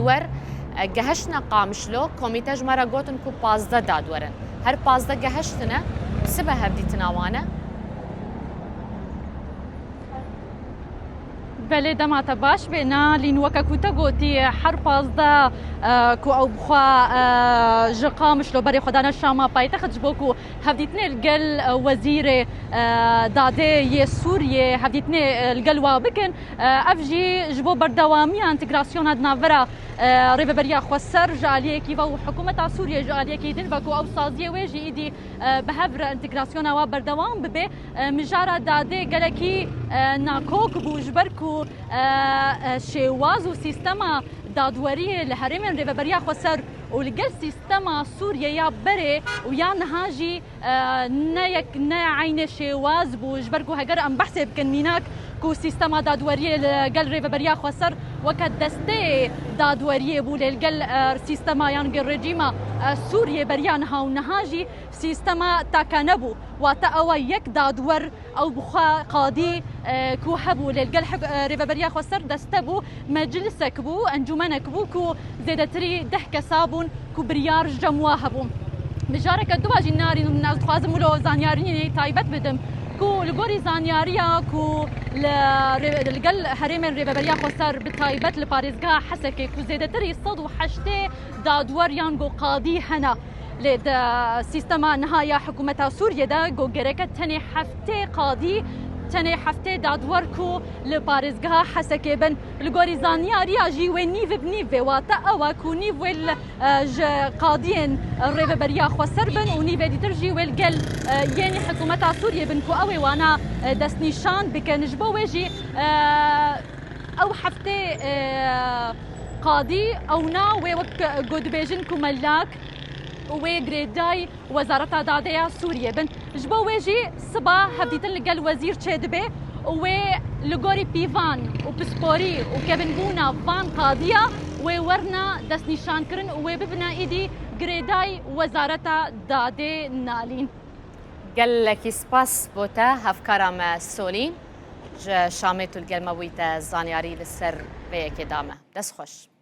دادوەر گەهشتنە قامشلۆ کۆمیتە ژمارە گوتن و 15 دادوەرن هەر 15 گەهشتنە سبە هەفدیتناوانە بله دمات باش بنا لینوکا کوتا گوتی هر 15 کو او بخوا جقامش لو بري خدانا شاما پایتخت جبوکو هفدیتنه الگل وزیر داده سوریه هفدیتنه الگل وابکن افجی جبو بردوامی انتگراسیون ادنا ورا ریبریا خوسر جالیه کی و حکومت سوریه جالیه کی دن بکو او سازیه وجی ایدی بهبر انتگراسیون و بردوام ببه مجارا داده گلکی ناکوک بو جبرکو شێواز و سیستەما دادوەری لە هەرێمێن ڕێبەبەریا خۆسەر و لەگەل سیستەما سووریە یا بەرێ و یان نەهاژی نەعینە شێواز بوو ژبەر و هەگەر ئەم بەحسێ بکەن میناک و سیستەما دادوەریە لەگەل ڕێبەبەریا خۆسەر وەکە دەستەیە دادوەریە بوو لەگەل سیستەما یان گەل ڕێجیمە سووریە بەریان هاو نەهاژی سیستەما تاکە نەبوو واتە ئەوە یەک دادوەر ئەو بخوا قادی کو هەبوو لەگەل ڕێبەبەریا خۆسەر دەستە بوو مەجلسێک بوو ئەنجومەنێک بوو و زێدەتری 10 کەسا بوون و بریار ژەموا هەبوو مژارێکە دوواژی نارین و نازخوازم و لۆ زانیارینی تایبەت بدەم کو لەگۆری زانیاریە کو لەگەل هەرێمێن ڕێبەبەریا خۆسەر بتایبەت لە پارێزگا حەسەکێک و زێدەتری 108 دادوەر یان گۆ قادی هەنا لێ سیستەما نهایە حکوومەتا سووریەدا گۆگەرەکە تەنێ هەفتێ قادی تەنێ هەفتێ دادوەرک و لە پارێزگا حەسەکێ بن لەگۆری زانیاریە ژی وێ نیڤ بنیڤێ واتە ئەوە کو نیڤێ قادیên ڕێبەبەریا خۆسەر بن و نیڤێ دیتر ژی وێ لەگەل یێنی حکوومەتا سووریە بن کو ئەوێ وانە دەستنیشان بکەنش بۆ وێژی ئەو هەفتێ قادی ئەو نا وێ وەک گۆدبێژن کو مەلاک وێ گرێدای وەزارەتا دادەیە سووریە بن ji bo wê jî siba hevdîtin li gel wezîr çê dibe û wê li gorî pîvan û pisporî û kevinbûna van qadiya wê werna destnîşankirin û wê bibine êdî girêdayî wezareta dadê nalîn. gelekî spas bo te hevkara me solîn ji şamê tu li gel me bûyî te zanyarî li ser vêyekê dame dest xweş.